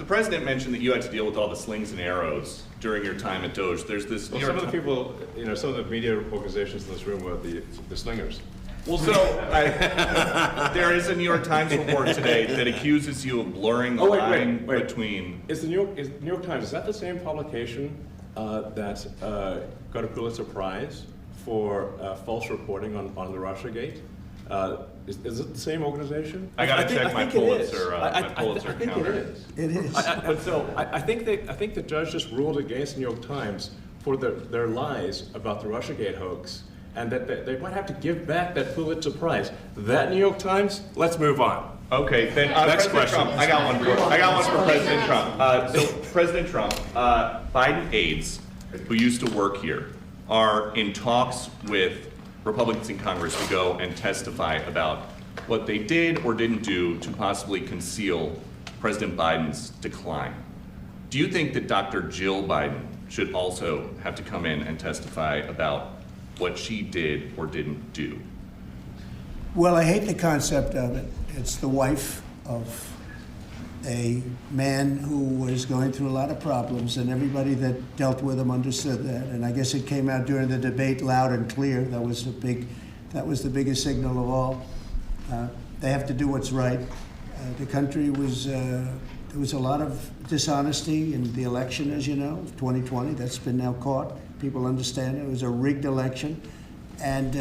president mentioned that you had to deal with all the slings and arrows during your time at DOGE. There's this. Well, some of the people, some of the media organizations in this room were the slingers. Well, so there is a New York Times report today that accuses you of blurring the line between. Is the New York Times, is that the same publication that got a Pulitzer Prize for false reporting on the Russiagate? Is it the same organization? I got to check my Pulitzer. I think counter. It is. I think the judge just ruled against the New York Times for their lies about the Russiagate hoax, and that they might have to give back that Pulitzer Prize. That New York Times. Let's move on. Okay. Then next President question. Trump. I got one for President Trump. So President Trump, Biden aides who used to work here are in talks with Republicans in Congress to go and testify about what they did or didn't do to possibly conceal President Biden's decline. Do you think that Dr. Jill Biden should also have to come in and testify about what she did or didn't do? Well, I hate the concept of it. It's the wife of a man who was going through a lot of problems, and everybody that dealt with him understood that. And I guess it came out during the debate loud and clear. That was the biggest signal of all. They have to do what's right. The country was, there was a lot of dishonesty in the election, as you know, 2020. That's been now caught. People understand it was a rigged election. And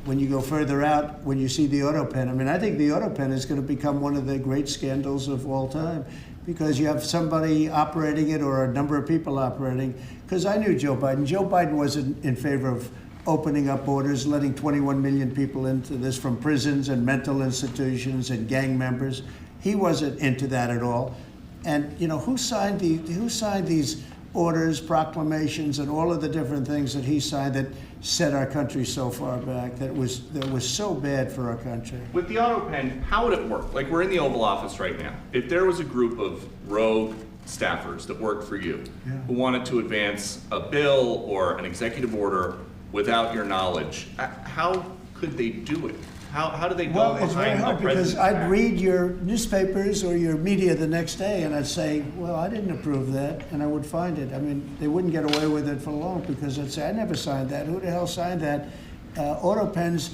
when you go further out, when you see the autopen, I mean, I think the autopen is going to become one of the great scandals of all time, because you have somebody operating it or a number of people operating. Because I knew Joe Biden. Joe Biden wasn't in favor of opening up borders, letting 21 million people into this from prisons and mental institutions and gang members. He wasn't into that at all. And who signed these orders, proclamations, and all of the different things that he signed that set our country so far back, that was so bad for our country? With the autopen, how would it work? Like, we're in the Oval Office right now. If there was a group of rogue staffers that worked for you who wanted to advance a bill or an executive order without your knowledge, how could they do it? How do they go Well, it's very behind hard the because president's I'd back? read your newspapers or your media the next day and I'd say, well, I didn't approve that, and I would find it. I mean, they wouldn't get away with it for long because I'd say, I never signed that. Who the hell signed that? Autopens,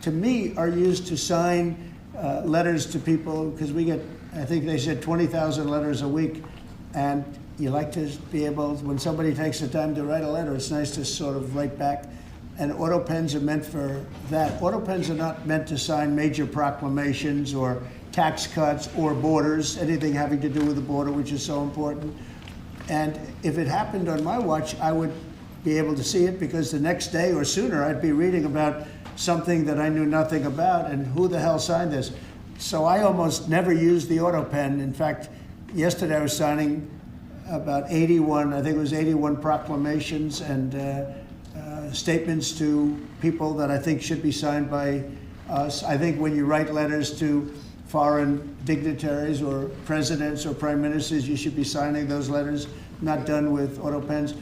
to me, are used to sign letters to people, because we get, I think they said 20,000 letters a week, and you like to be able, when somebody takes the time to write a letter, it's nice to sort of write back. And autopens are meant for that. Autopens are not meant to sign major proclamations or tax cuts or borders, anything having to do with the border, which is so important. And if it happened on my watch, I would be able to see it, because the next day or sooner I'd be reading about something that I knew nothing about, and who the hell signed this? So I almost never used the autopen. In fact, yesterday I was signing about 81, I think it was 81 proclamations and statements to people that I think should be signed by us. I think when you write letters to foreign dignitaries or presidents or prime ministers, you should be signing those letters, not done with autopens.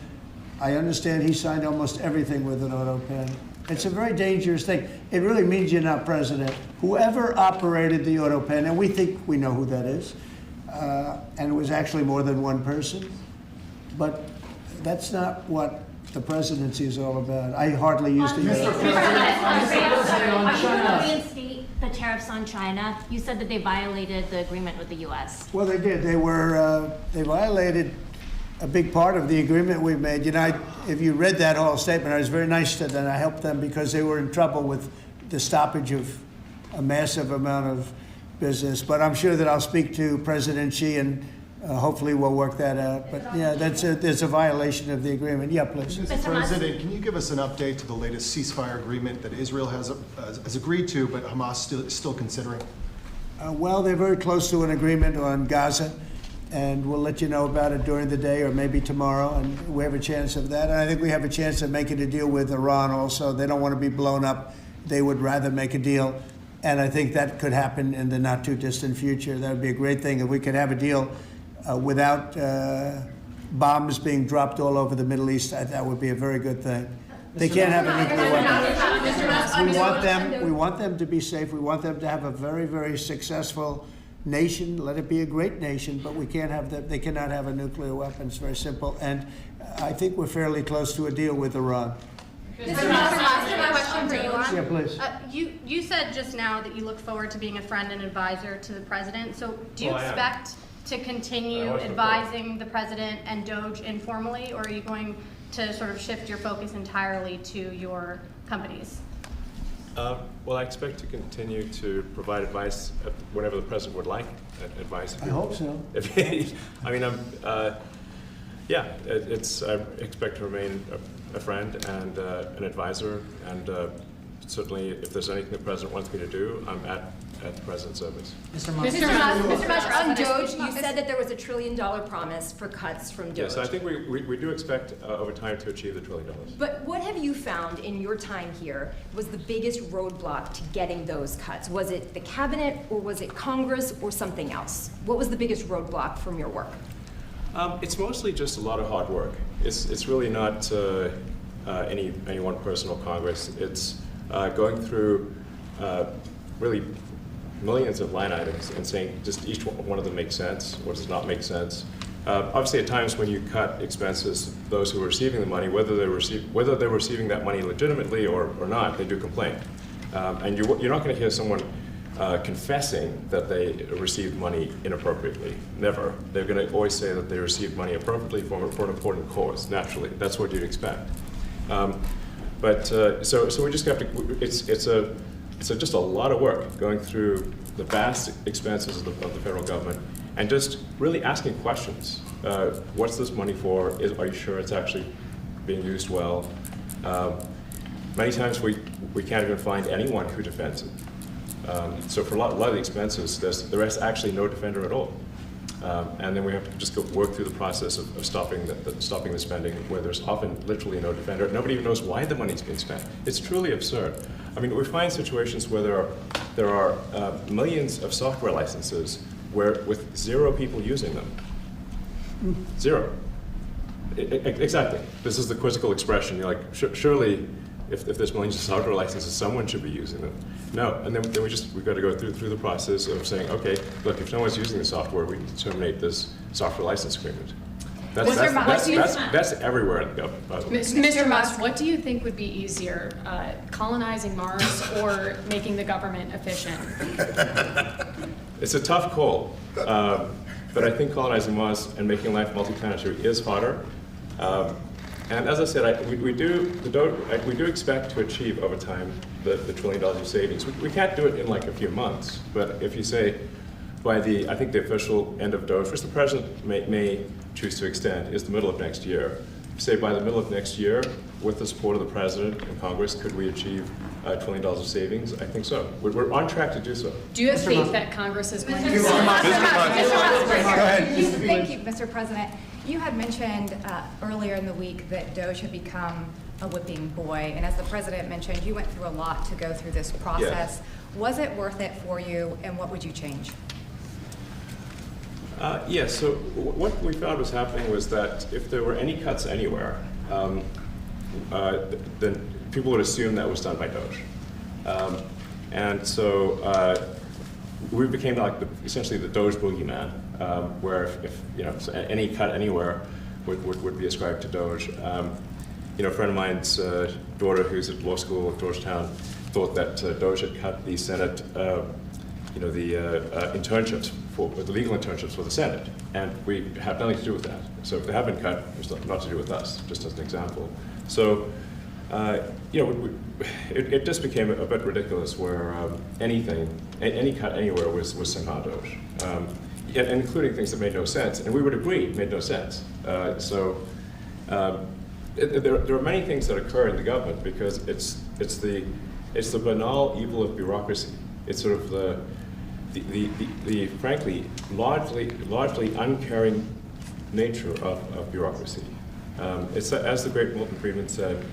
I understand he signed almost everything with an autopen. It's a very dangerous thing. It really means you're not president. Whoever operated the autopen, and we think we know who that is, and it was actually more than one person, but that's not what the presidency is all about. I hardly used to use it. Reinstate the tariffs on China. You said that they violated the agreement with the U.S. Well, they did. They violated a big part of the agreement we made. If you read that whole statement, I was very nice to them. I helped them because they were in trouble with the stoppage of a massive amount of business. But I'm sure that I'll speak to President Xi and hopefully we'll work that out. But yeah, there's a violation of the agreement. Yeah, please. Mr. President, can you give us an update to the latest ceasefire agreement that Israel has agreed to, but Hamas is still considering? Well, they're very close to an agreement on Gaza, and we'll let you know about it during the day or maybe tomorrow, and we have a chance of that. And I think we have a chance of making a deal with Iran also. They don't want to be blown up. They would rather make a deal, and I think that could happen in the not too distant future. That would be a great thing if we could have a deal without bombs being dropped all over the Middle East. That would be a very good thing. They can't have a nuclear weapon. We want them to be safe. We want them to have a very, very successful nation, let it be a great nation, but we can't have they cannot have a nuclear weapon. It's very simple. And I think we're fairly close to a deal with Iran. Mr. Musk, a question for Elon. Yeah, please. You said just now that you look forward to being a friend and advisor to the president. So do you expect to continue advising the president and DOGE informally, or are you going to sort of shift your focus entirely to your companies? Well, I expect to continue to provide advice whenever the president would like advice. I hope so. I mean, yeah, I expect to remain a friend and an advisor, and certainly if there's anything the president wants me to do, I'm at the president's service. Mr. Musk, on DOGE, you said that there was $1 trillion promise for cuts from DOGE. Yes, I think we do expect over time to achieve the $1 trillion. But what have you found in your time here was the biggest roadblock to getting those cuts? Was it the cabinet, or was it Congress, or something else? What was the biggest roadblock from your work? It's mostly just a lot of hard work. It's really not any one person or Congress. It's going through really millions of line items and saying just each one of them makes sense or does not make sense. Obviously, at times when you cut expenses, those who are receiving the money, whether they're receiving that money legitimately or not, they do complain. And you're not going to hear someone confessing that they received money inappropriately. Never. They're going to always say that they received money appropriately for an important cause. Naturally, that's what you'd expect. So we just have to. It's just a lot of work going through the vast expenses of the federal government and just really asking questions. What's this money for? Are you sure it's actually being used well? Many times we can't even find anyone who defends it. So for a lot of the expenses, there is actually no defender at all. And then we have to just go work through the process of stopping the spending, where there's often literally no defender. Nobody even knows why the money's being spent. It's truly absurd. I mean, we find situations where there are millions of software licenses with 0 people using them. 0. Exactly. This is the quizzical expression. You're like, surely, if there's millions of software licenses, someone should be using them. No, and then we've got to go through the process of saying, okay, look, if no one's using the software, we need to terminate this software license agreement. That's everywhere in the government, by the way. Mr. Musk, what do you think would be easier, colonizing Mars or making the government efficient? It's a tough call, but I think colonizing Mars and making life multiplanetary is harder. And as I said, we do expect to achieve over time the $1 trillion of savings. We can't do it in like a few months, but if you say by I think the official end of DOGE, which the president may choose to extend, is the middle of next year. If you say by the middle of next year, with the support of the president and Congress, could we achieve $1 trillion of savings? I think so. We're on track to do so. Do you have faith that Congress is going to? Mr. Musk. Go ahead. Thank you, Mr. President. You had mentioned earlier in the week that DOGE had become a whipping boy, and as the president mentioned, you went through a lot to go through this process. Yes. Was it worth it for you, and what would you change? Yes, so what we found was happening was that if there were any cuts anywhere, then people would assume that was done by DOGE. And so we became like essentially the DOGE boogeyman, where if so any cut anywhere would be ascribed to DOGE. A friend of mine's daughter, who's at law school at Georgetown, thought that DOGE had cut the Senate, internships the legal internships for the Senate, and we have nothing to do with that. So if they have been cut, it's not to do with us, just as an example. So, it just became a bit ridiculous where any cut anywhere was somehow DOGE, including things that made no sense, and we would agree made no sense. There are many things that occur in the government because it's the banal evil of bureaucracy. It's sort of the frankly largely uncaring nature of bureaucracy. It's as the great Milton Friedman said,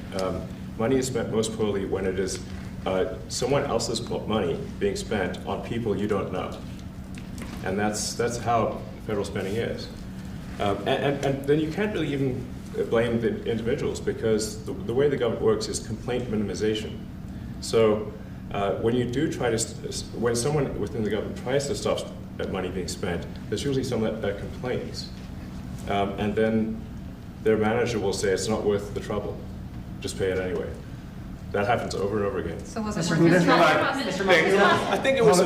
money is spent most poorly when it is someone else's money being spent on people you don't know, and that's how federal spending is. And then you can't really even blame the individuals because the way the government works is complaint minimization. So when you do when someone within the government tries to stop money being spent, there's usually someone that complains. And then their manager will say it's not worth the trouble, just pay it anyway. That happens over and over again. So was it I think it was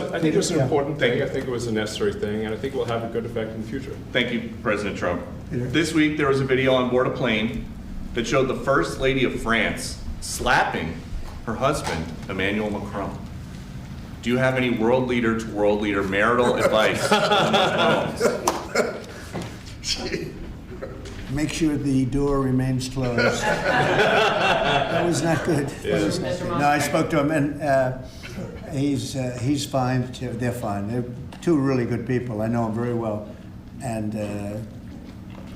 an important thing. I think it was a necessary thing, and I think it will have a good effect in the future. Thank you, President Trump. This week, there was a video on board a plane that showed the First Lady of France slapping her husband, Emmanuel Macron. Do you have any world leader to world leader marital advice on those phones? Make sure the door remains closed. That was not good. That was not good. No, I spoke to him, and he's fine. They're fine. They're two really good people. I know them very well, and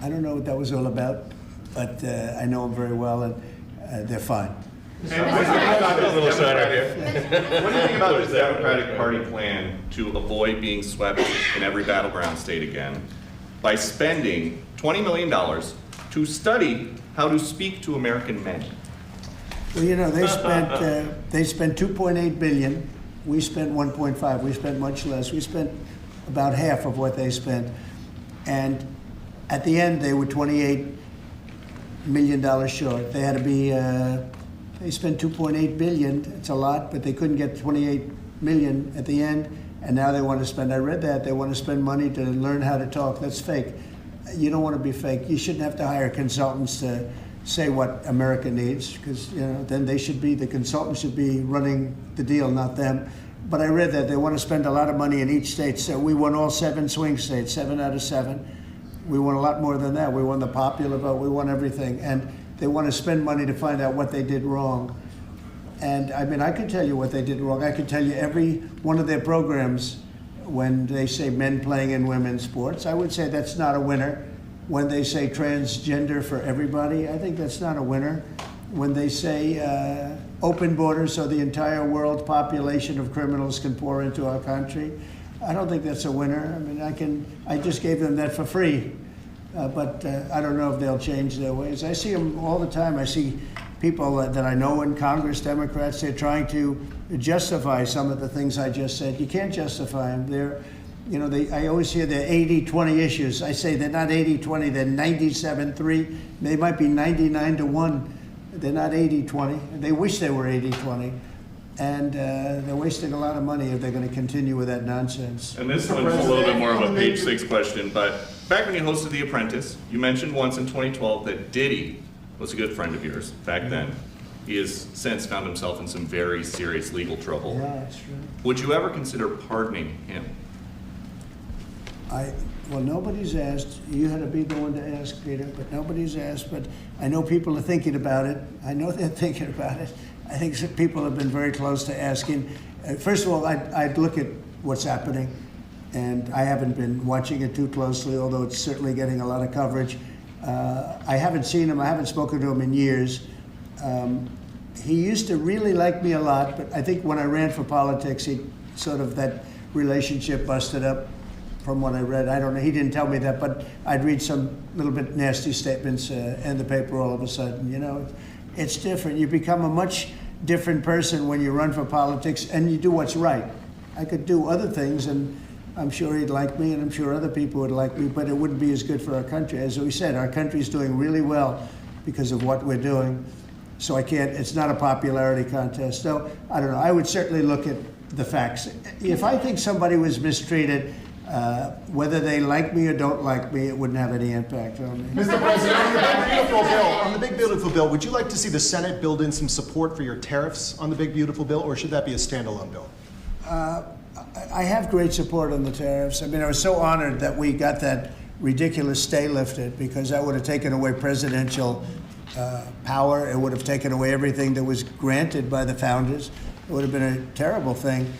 I don't know what that was all about, but I know them very well, and they're fine. What do you think about this Democratic Party plan to avoid being swept in every battleground state again by spending $20 million to study how to speak to American men? Well, you know, they spent 2.8 billion. We spent 1.5. We spent much less. We spent about half of what they spent, and at the end they were $28 million short. They had to be. They spent 2.8 billion. It's a lot, but they couldn't get 28 million at the end, and now they want to spend. I read that they want to spend money to learn how to talk. That's fake. You don't want to be fake. You shouldn't have to hire consultants to say what America needs, because then the consultants should be running the deal, not them. But I read that they want to spend a lot of money in each state. So we won all 7 swing states, 7 out of 7. We won a lot more than that. We won the popular vote. We won everything, and they want to spend money to find out what they did wrong. And I mean, I could tell you what they did wrong. I could tell you every one of their programs. When they say men playing in women's sports, I would say that's not a winner. When they say transgender for everybody, I think that's not a winner. When they say open borders so the entire world population of criminals can pour into our country, I don't think that's a winner. I mean, I just gave them that for free, but I don't know if they'll change their ways. I see them all the time. I see people that I know in Congress, Democrats, they're trying to justify some of the things I just said. You can't justify them. I always hear they're 80-20 issues. I say they're not 80-20, they're 97-3. They might be 99-1. They're not 80-20. They wish they were 80-20. And they're wasting a lot of money if they're going to continue with that nonsense. And this one's a little bit more of a page 6 question, but back when you hosted The Apprentice, you mentioned once in 2012 that Diddy was a good friend of yours back then. He has since found himself in some very serious legal trouble. Yeah, that's true. Would you ever consider pardoning him? Well, nobody's asked. You had to be the one to ask, Peter, but nobody's asked. But I know people are thinking about it. I know they're thinking about it. I think some people have been very close to asking. First of all, I'd look at what's happening, and I haven't been watching it too closely, although it's certainly getting a lot of coverage. I haven't seen him. I haven't spoken to him in years. He used to really like me a lot, but I think when I ran for politics, that relationship busted up. From what I read, I don't know. He didn't tell me that, but I'd read some little bit nasty statements in the paper all of a sudden. It's different. You become a much different person when you run for politics and you do what's right. I could do other things, and I'm sure he'd like me, and I'm sure other people would like me, but it wouldn't be as good for our country. As we said, our country's doing really well because of what we're doing. So it's not a popularity contest. So I don't know. I would certainly look at the facts. If I think somebody was mistreated, whether they like me or don't like me, it wouldn't have any impact on me. Mr. President, on the big beautiful bill, would you like to see the Senate build in some support for your tariffs on the big beautiful bill, or should that be a standalone bill? I have great support on the tariffs. I was so honored that we got that ridiculous stay lifted, because that would have taken away presidential power. It would have taken away everything that was granted by the founders. It would have been a terrible thing.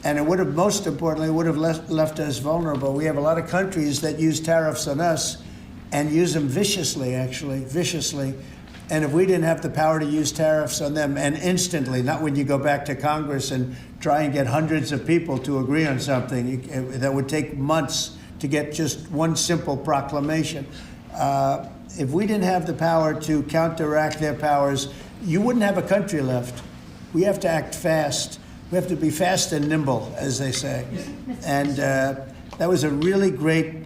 And it would have, most importantly, left us vulnerable. We have a lot of countries that use tariffs on us and use them viciously, viciously. And if we didn't have the power to use tariffs on them, and instantly, not when you go back to Congress and try and get hundreds of people to agree on something, that would take months to get just one simple proclamation. If we didn't have the power to counteract their powers, you wouldn't have a country left. We have to act fast. We have to be fast and nimble, as they say. And that was a really great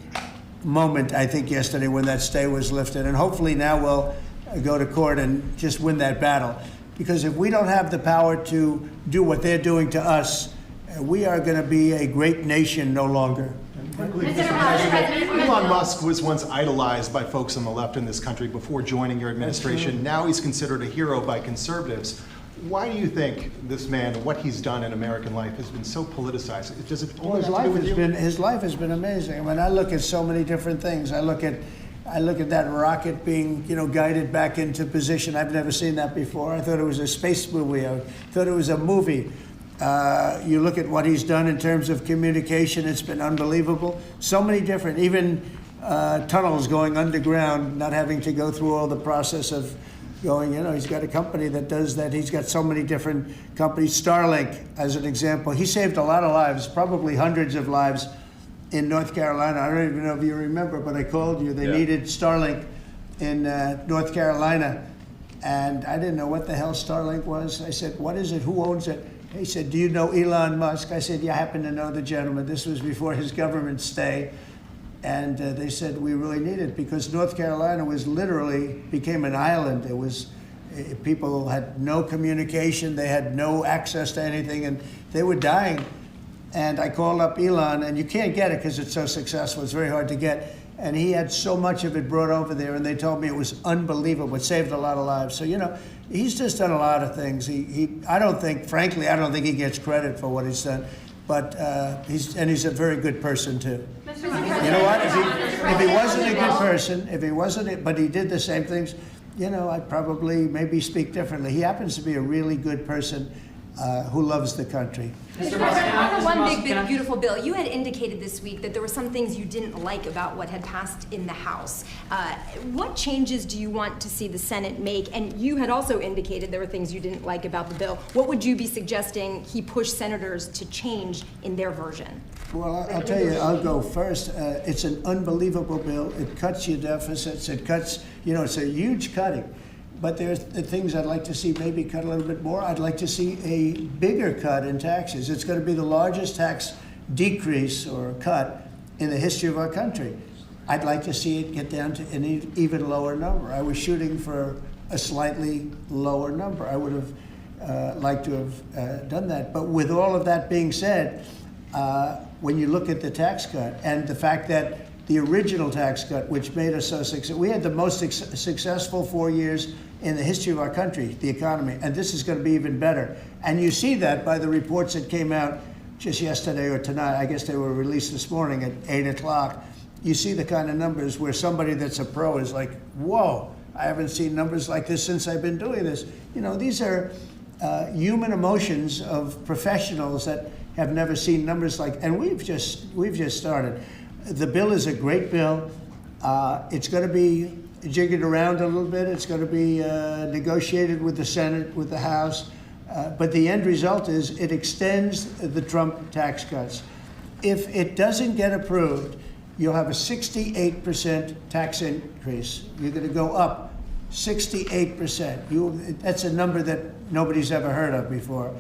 moment, I think, yesterday when that stay was lifted. And hopefully now we'll go to court and just win that battle. Because if we don't have the power to do what they're doing to us, we are going to be a great nation no longer. Elon Musk was once idolized by folks on the left in this country before joining your administration. Now he's considered a hero by conservatives. Why do you think this man, what he's done in American life, has been so politicized? Does it only have to do with you? His life has been amazing. I mean, I look at so many different things. I look at that rocket being, guided back into position. I've never seen that before. I thought it was a space movie. I thought it was a movie. You look at what he's done in terms of communication, it's been unbelievable. So many different, even tunnels going underground, not having to go through all the process of going, he's got a company that does that. He's got so many different companies. Starlink, as an example, he saved a lot of lives, probably hundreds of lives in North Carolina. I don't even know if you remember, but I called you. They needed Starlink in North Carolina. And I didn't know what the hell Starlink was. I said, what is it? Who owns it? He said, do you know Elon Musk? I said, yeah, I happen to know the gentleman. This was before his government stay. And they said, we really need it because North Carolina became an island. It was, people had no communication. They had no access to anything and they were dying. And I called up Elon, and you can't get it because it's so successful. It's very hard to get. And he had so much of it brought over there, and they told me it was unbelievable. It saved a lot of lives. So, he's just done a lot of things. I don't think he gets credit for what he's done. But he's a very good person, too. You know what? If he wasn't a good person, but he did the same things, I'd probably maybe speak differently. He happens to be a really good person who loves the country. Mr. President, on the one big, beautiful bill, you had indicated this week that there were some things you didn't like about what had passed in the House. What changes do you want to see the Senate make? And you had also indicated there were things you didn't like about the bill. What would you be suggesting he push senators to change in their version? Well, I'll tell you, I'll go first. It's an unbelievable bill. It cuts your deficits. It cuts, it's a huge cutting. But there's the things I'd like to see maybe cut a little bit more. I'd like to see a bigger cut in taxes. It's going to be the largest tax decrease or cut in the history of our country. I'd like to see it get down to an even lower number. I was shooting for a slightly lower number. I would have liked to have done that. But with all of that being said, when you look at the tax cut and the fact that the original tax cut, which made us so successful, we had the most successful 4 years in the history of our country, the economy, and this is going to be even better. And you see that by the reports that came out just yesterday or tonight. I guess they were released this morning at 8 o'clock. You see the kind of numbers where somebody that's a pro is like, whoa, I haven't seen numbers like this since I've been doing this. These are human emotions of professionals that have never seen numbers like, and we've just started. The bill is a great bill. It's going to be jiggered around a little bit. It's going to be negotiated with the Senate, with the House. But the end result is it extends the Trump tax cuts. If it doesn't get approved, you'll have a 68% tax increase. You're going to go up 68%. That's a number that nobody's ever heard of before.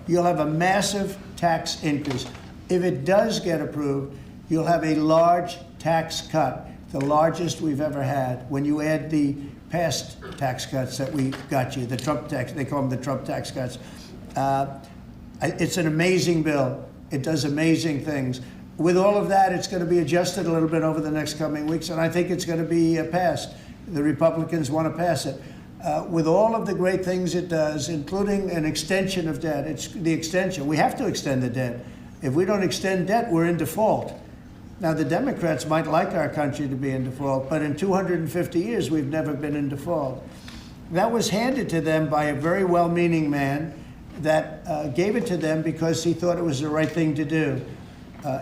You'll have a massive tax increase. If it does get approved, you'll have a large tax cut, the largest we've ever had. When you add the past tax cuts that we got you, the Trump tax, they call them the Trump tax cuts. It's an amazing bill. It does amazing things. With all of that, it's going to be adjusted a little bit over the next coming weeks, and I think it's going to be passed. The Republicans want to pass it. With all of the great things it does, including an extension of debt, it's the extension. We have to extend the debt. If we don't extend debt, we're in default. Now, the Democrats might like our country to be in default, but in 250 years, we've never been in default. That was handed to them by a very well-meaning man that gave it to them because he thought it was the right thing to do.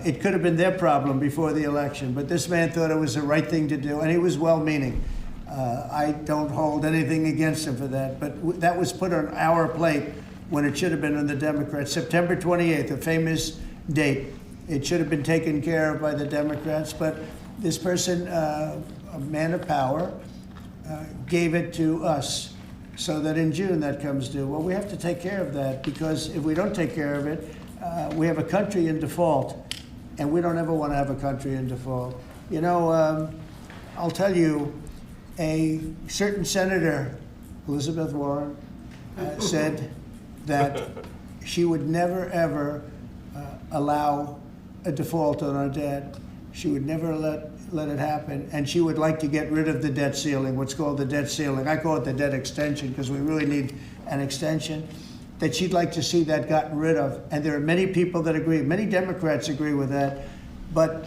It could have been their problem before the election, but this man thought it was the right thing to do, and he was well-meaning. I don't hold anything against him for that, but that was put on our plate when it should have been on the Democrats. September 28th, a famous date. It should have been taken care of by the Democrats, but this person, a man of power, gave it to us so that in June that comes due. Well, we have to take care of that because if we don't take care of it, we have a country in default. and we don't ever want to have a country in default. You know, I'll tell you, a certain senator, Elizabeth Warren, said that she would never, ever allow a default on our debt. She would never let it happen, and she would like to get rid of the debt ceiling, what's called the debt ceiling. I call it the debt extension because we really need an extension, that she'd like to see that gotten rid of. And there are many people that agree. Many Democrats agree with that. But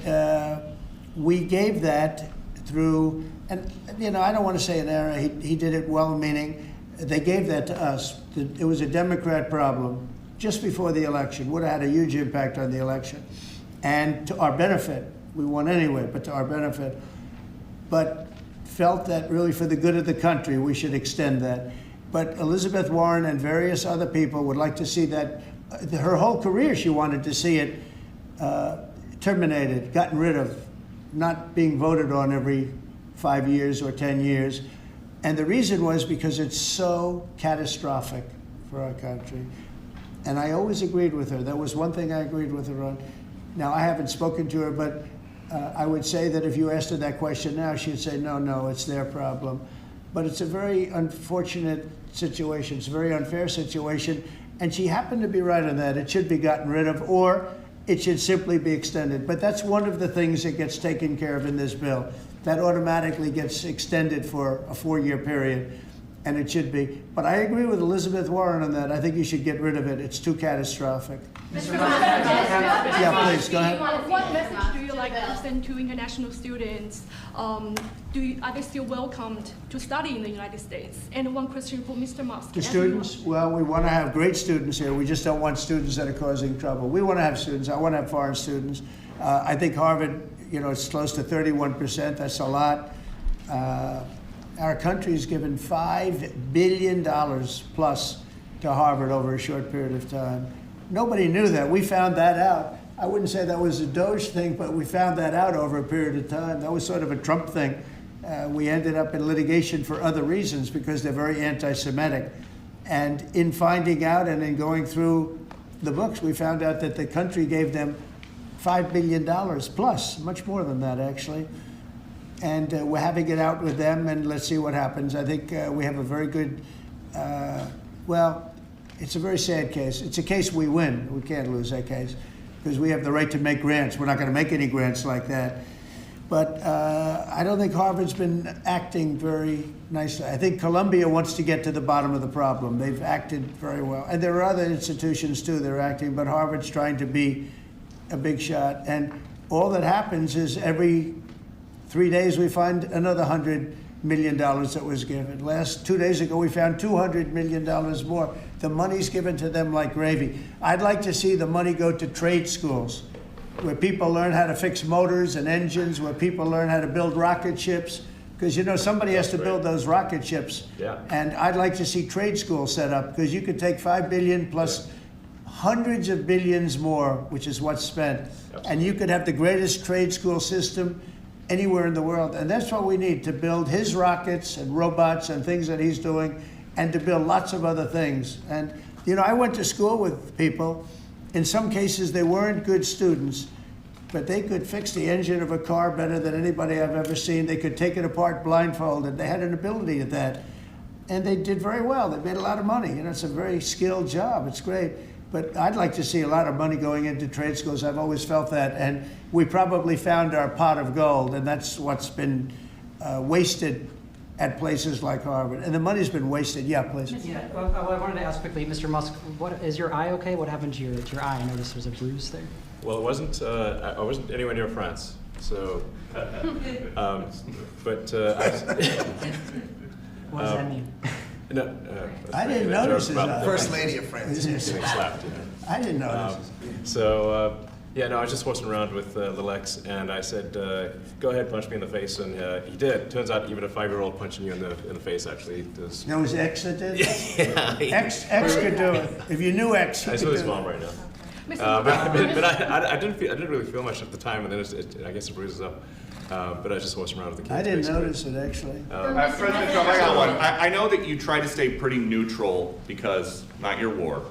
we gave that through, and you know, I don't want to say an error. He did it well-meaning. They gave that to us. It was a Democrat problem just before the election. Would have had a huge impact on the election. And to our benefit, we won anyway, but to our benefit. But felt that really for the good of the country, we should extend that. But Elizabeth Warren and various other people would like to see that, her whole career she wanted to see it terminated, gotten rid of, not being voted on every 5 years or 10 years. And the reason was because it's so catastrophic for our country. And I always agreed with her. That was one thing I agreed with her on. Now, I haven't spoken to her, but I would say that if you asked her that question now, she'd say, no, it's their problem. But it's a very unfortunate situation. It's a very unfair situation. And she happened to be right on that. It should be gotten rid of, or it should simply be extended. But that's one of the things that gets taken care of in this bill. That automatically gets extended for a 4-year period, and it should be. But I agree with Elizabeth Warren on that. I think you should get rid of it. It's too catastrophic. Yeah, please, go ahead. What message do you like to send to international students? Are they still welcomed to study in the United States? And one question for Mr. Musk. To students? Well, we want to have great students here. We just don't want students that are causing trouble. We want to have students. I want to have foreign students. I think Harvard, you know, it's close to 31%. That's a lot. Our country's given $5 billion plus to Harvard over a short period of time. Nobody knew that. We found that out. I wouldn't say that was a DOGE thing, but we found that out over a period of time. That was sort of a Trump thing. We ended up in litigation for other reasons because they're very anti-Semitic. And in finding out and in going through the books, we found out that the country gave them $5 billion plus, much more than that, actually. And we're having it out with them, and let's see what happens. I think we have a very good, well, it's a very sad case. It's a case we win. We can't lose that case because we have the right to make grants. We're not going to make any grants like that. But I don't think Harvard's been acting very nicely. I think Columbia wants to get to the bottom of the problem. They've acted very well. And there are other institutions, too, that are acting, but Harvard's trying to be a big shot. And all that happens is every 3 days we find another $100 million that was given. 2 days ago we found $200 million more. The money's given to them like gravy. I'd like to see the money go to trade schools where people learn how to fix motors and engines, where people learn how to build rocket ships, because you know somebody has to build those rocket ships. Yeah. And I'd like to see trade schools set up, because you could take $5 billion plus hundreds of billions more, which is what's spent. Absolutely. And you could have the greatest trade school system anywhere in the world. And that's what we need to build his rockets and robots and things that he's doing, and to build lots of other things. And, you know, I went to school with people. In some cases, they weren't good students, but they could fix the engine of a car better than anybody I've ever seen. They could take it apart blindfolded. They had an ability at that. And they did very well. They made a lot of money. You know, it's a very skilled job. It's great. But I'd like to see a lot of money going into trade schools. I've always felt that. And we probably found our pot of gold, and that's what's been wasted at places like Harvard. And the money's been wasted. Yeah, please. Yeah, well, I wanted to ask quickly, Mr. Musk, is your eye okay? What happened to your eye? I noticed there's a bruise there. Well, it wasn't. I wasn't anywhere near France, so. What does that mean? No, I didn't notice his eye. First Lady of France. Getting slapped. I didn't notice. Yeah, no, I was just horsing around with Little X, and I said, "Go ahead, punch me in the face," and he did. Turns out, even a 5-year-old punching you in the face actually does. That was X that did? Yeah. X could do it. If you knew X, you I could saw do his it. mom right now. But I didn't really feel much at the time, and then I guess it bruises up. But I was just horsing around with the kids. I didn't basically. notice it, actually. President Trump, I got one. I know that you try to stay pretty neutral because not your war,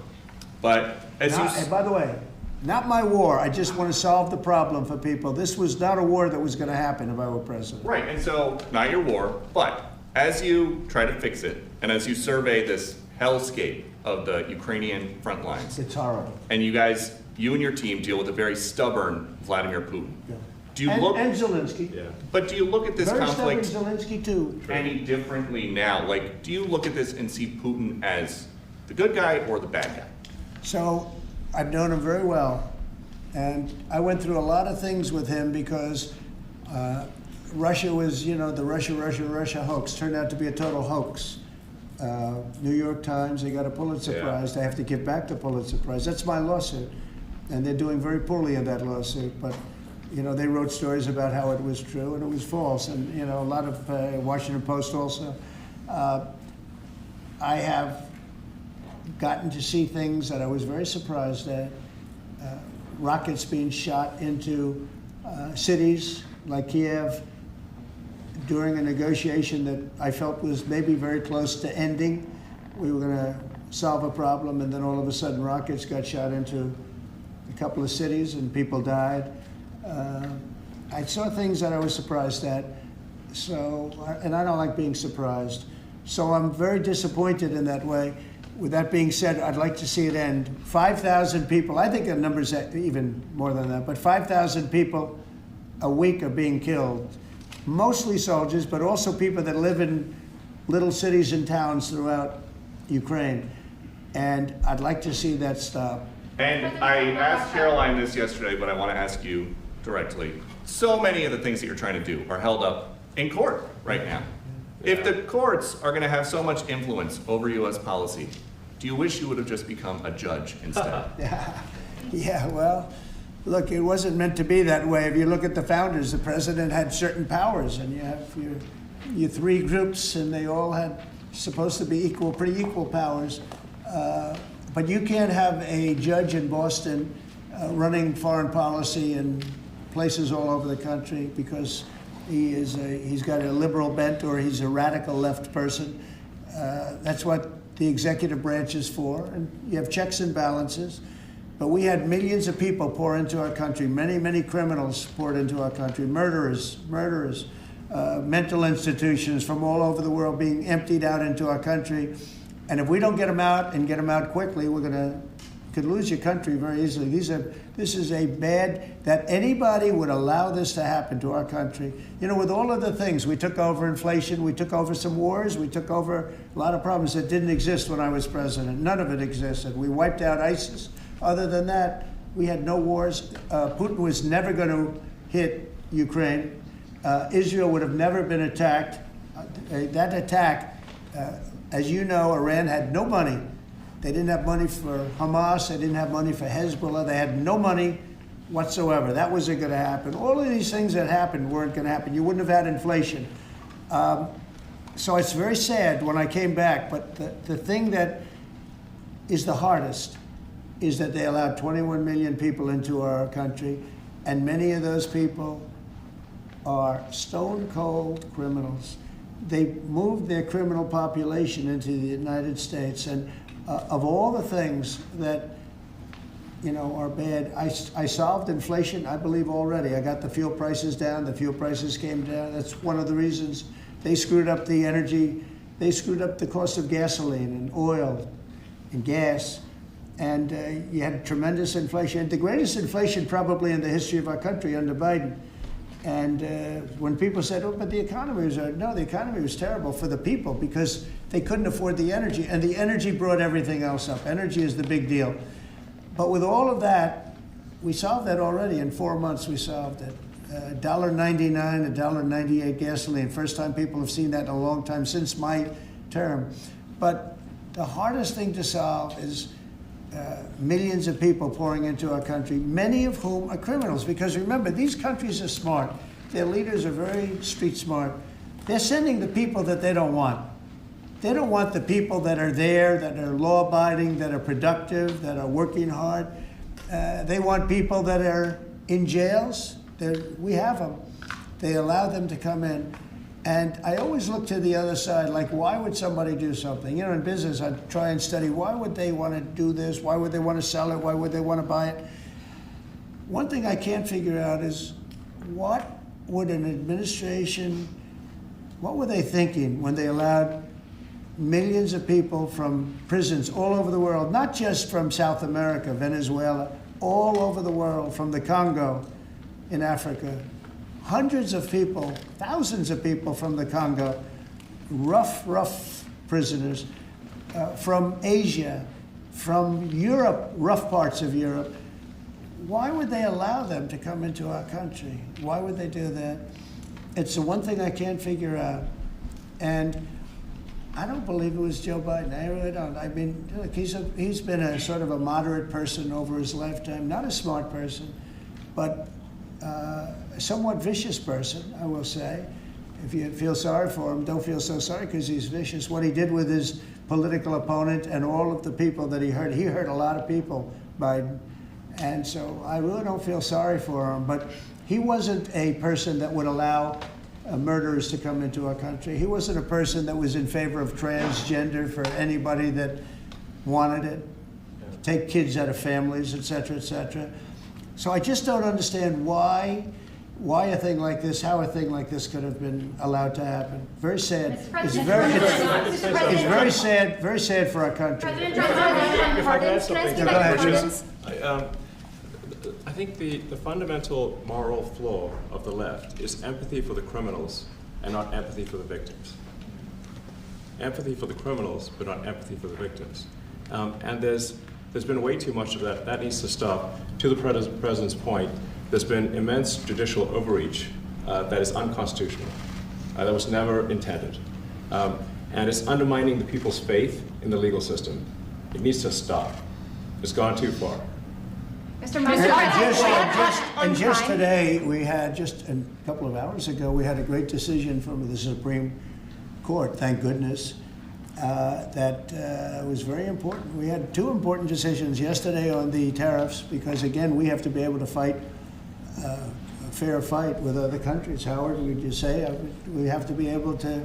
but as Now, you and by the way, Not my war. I just want to solve the problem for people. This was not a war that was going to happen if I were president. Right, and so, not your war, but as you try to fix it, and as you survey this hellscape of the Ukrainian front lines, It's horrible. and you and your team deal with a very stubborn Vladimir Putin. Yeah. Do you and, look, and Zelensky. Yeah. but do you look at this Very conflict stubborn Zelensky too. any differently now? Like, do you look at this and see Putin as the good guy or the bad guy? So I've known him very well, and I went through a lot of things with him because Russia was, the Russia hoax turned out to be a total hoax. New York Times, they got a Pulitzer Prize. They have to give back the Pulitzer Prize. That's my lawsuit, and they're doing very poorly in that lawsuit. But they wrote stories about how it was true and it was false, and a lot of Washington Post also. I have gotten to see things that I was very surprised at. Rockets being shot into cities like Kiev during a negotiation that I felt was maybe very close to ending. We were going to solve a problem, and then all of a sudden rockets got shot into a couple of cities and people died. I saw things that I was surprised at, and I don't like being surprised. So I'm very disappointed in that way. With that being said, I'd like to see it end. 5,000 people, I think the number's even more than that, but 5,000 people a week are being killed. Mostly soldiers, but also people that live in little cities and towns throughout Ukraine. And I'd like to see that stop. And I asked Caroline this yesterday, but I want to ask you directly. So many of the things that you're trying to do are held up in court right now. If the courts are going to have so much influence over U.S. policy, do you wish you would have just become a judge instead? Yeah, well, look, it wasn't meant to be that way. If you look at the founders, the president had certain powers, and you have your three groups, and they all had supposed to be pretty equal powers. But you can't have a judge in Boston running foreign policy in places all over the country because he's got a liberal bent or he's a radical left person. That's what the executive branch is for, and you have checks and balances. But we had millions of people pour into our country, many criminals poured into our country, murderers, mental institutions from all over the world being emptied out into our country. And if we don't get them out and get them out quickly, could lose your country very easily. This is a bad, that anybody would allow this to happen to our country. With all of the things, we took over inflation, we took over some wars, we took over a lot of problems that didn't exist when I was president. None of it existed. We wiped out ISIS. Other than that, we had no wars. Putin was never going to hit Ukraine. Israel would have never been attacked. That attack, as you know, Iran had no money. They didn't have money for Hamas. They didn't have money for Hezbollah. They had no money whatsoever. That wasn't going to happen. All of these things that happened weren't going to happen. You wouldn't have had inflation. So it's very sad when I came back. But the thing that is the hardest is that they allowed 21 million people into our country, and many of those people are stone cold criminals. They moved their criminal population into the United States, and of all the things that are bad, I solved inflation, I believe, already. I got the fuel prices down. The fuel prices came down. That's one of the reasons. They screwed up the energy. They screwed up the cost of gasoline and oil and gas. And you had tremendous inflation, the greatest inflation probably in the history of our country under Biden. And when people said, oh, but the economy was, no, the economy was terrible for the people because they couldn't afford the energy. And the energy brought everything else up. Energy is the big deal. But with all of that, we solved that already. In 4 months, we solved it. $1.99, $1.98 gasoline. First time people have seen that in a long time since my term. But the hardest thing to solve is millions of people pouring into our country, many of whom are criminals. Because remember, these countries are smart. Their leaders are very street smart. They're sending the people that they don't want. They don't want the people that are there, that are law-abiding, that are productive, that are working hard. They want people that are in jails. We have them. They allow them to come in. And I always look to the other side, like, why would somebody do something? In business, I try and study, why would they want to do this? Why would they want to sell it? Why would they want to buy it? one thing I can't figure out is what would an administration, what were they thinking when they allowed millions of people from prisons all over the world, not just from South America, Venezuela, all over the world, from the Congo in Africa, hundreds of people, thousands of people from the Congo, rough prisoners, from Asia, from Europe, rough parts of Europe. Why would they allow them to come into our country? Why would they do that? It's the one thing I can't figure out. And I don't believe it was Joe Biden. I really don't. I mean, look, he's been a sort of a moderate person over his lifetime, not a smart person, but a somewhat vicious person, I will say. If you feel sorry for him, don't feel so sorry because he's vicious. What he did with his political opponent and all of the people that he hurt a lot of people, Biden. And so I really don't feel sorry for him, but he wasn't a person that would allow murderers to come into our country. He wasn't a person that was in favor of transgender for anybody that wanted it, take kids out of families, et cetera, et cetera. So I just don't understand why a thing like this, how a thing like this could have been allowed to happen. Very sad. It's very sad for our country. If I could add something, I think the fundamental moral flaw of the left is empathy for the criminals and not empathy for the victims. Empathy for the criminals, but not empathy for the victims. And there's been way too much of that. That needs to stop. To the president's point, there's been immense judicial overreach that is unconstitutional. That was never intended. And it's undermining the people's faith in the legal system. It needs to stop. It's gone too far. Mr. Musk, And just today, we had, just a couple of hours ago, we had a great decision from the Supreme Court, thank goodness, that was very important. We had two important decisions yesterday on the tariffs, because again, we have to be able to fight a fair fight with other countries. Howard, would you say? We have to be able to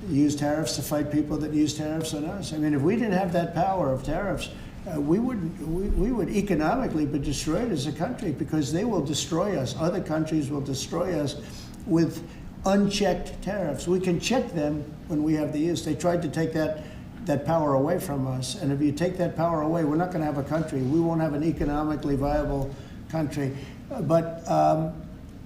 use tariffs to fight people that use tariffs on us. I mean, if we didn't have that power of tariffs, we would economically be destroyed as a country, because they will destroy us. Other countries will destroy us with unchecked tariffs. We can check them when we have the use. They tried to take that power away from us. And if you take that power away, we're not going to have a country. We won't have an economically viable country. But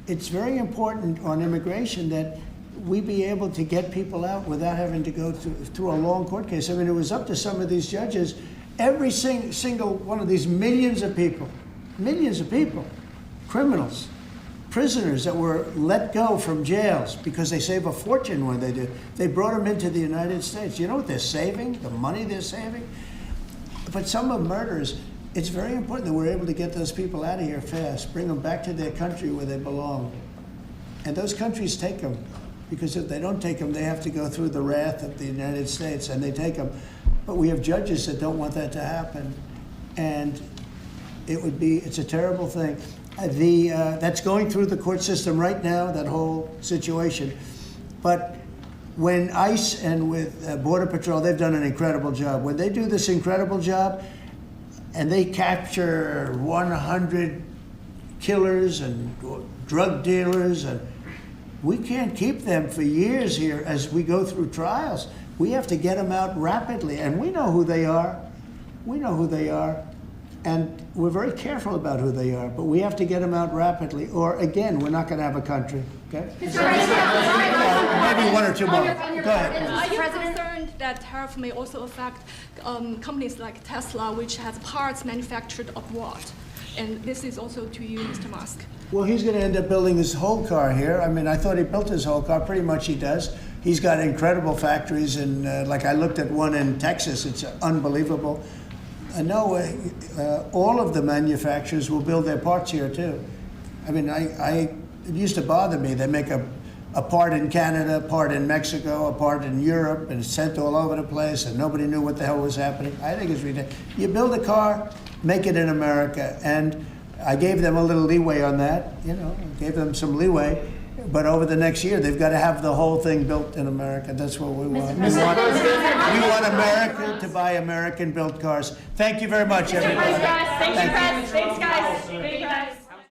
it's very important on immigration that we be able to get people out without having to go through a long court case. I mean, it was up to some of these judges. Every single one of these millions of people, criminals, prisoners that were let go from jails because they save a fortune when they do. They brought them into the United States. You know what they're saving? The money they're saving? But some of murderers, it's very important that we're able to get those people out of here fast, bring them back to their country where they belong. And those countries take them, because if they don't take them, they have to go through the wrath of the United States, and they take them. But we have judges that don't want that to happen. And it's a terrible thing. That's going through the court system right now, that whole situation. But when ICE and with Border Patrol, they've done an incredible job. When they do this incredible job and they capture 100 killers and drug dealers, and we can't keep them for years here as we go through trials. We have to get them out rapidly, and we know who they are. We know who they are, and we're very careful about who they are, but we have to get them out rapidly, or again, we're not going to have a country, okay? Maybe one or two more. Go ahead. Are you concerned that tariff may also affect companies like Tesla, which has parts manufactured abroad? And this is also to you, Mr. Musk. Well, he's going to end up building his whole car here. I mean, I thought he built his whole car. Pretty much he does. He's got incredible factories, and like I looked at one in Texas. It's unbelievable. No, all of the manufacturers will build their parts here too. I mean, it used to bother me. They make a part in Canada, a part in Mexico, a part in Europe, and it's sent all over the place, and nobody knew what the hell was happening. I think it's ridiculous. You build a car, make it in America, and I gave them a little leeway on that. You know, gave them some leeway. But over the next year, they've got to have the whole thing built in America. That's what we want. We want America to buy American-built cars. Thank you very much, everybody. Thanks, guys. Thanks, guys. Thank you, guys.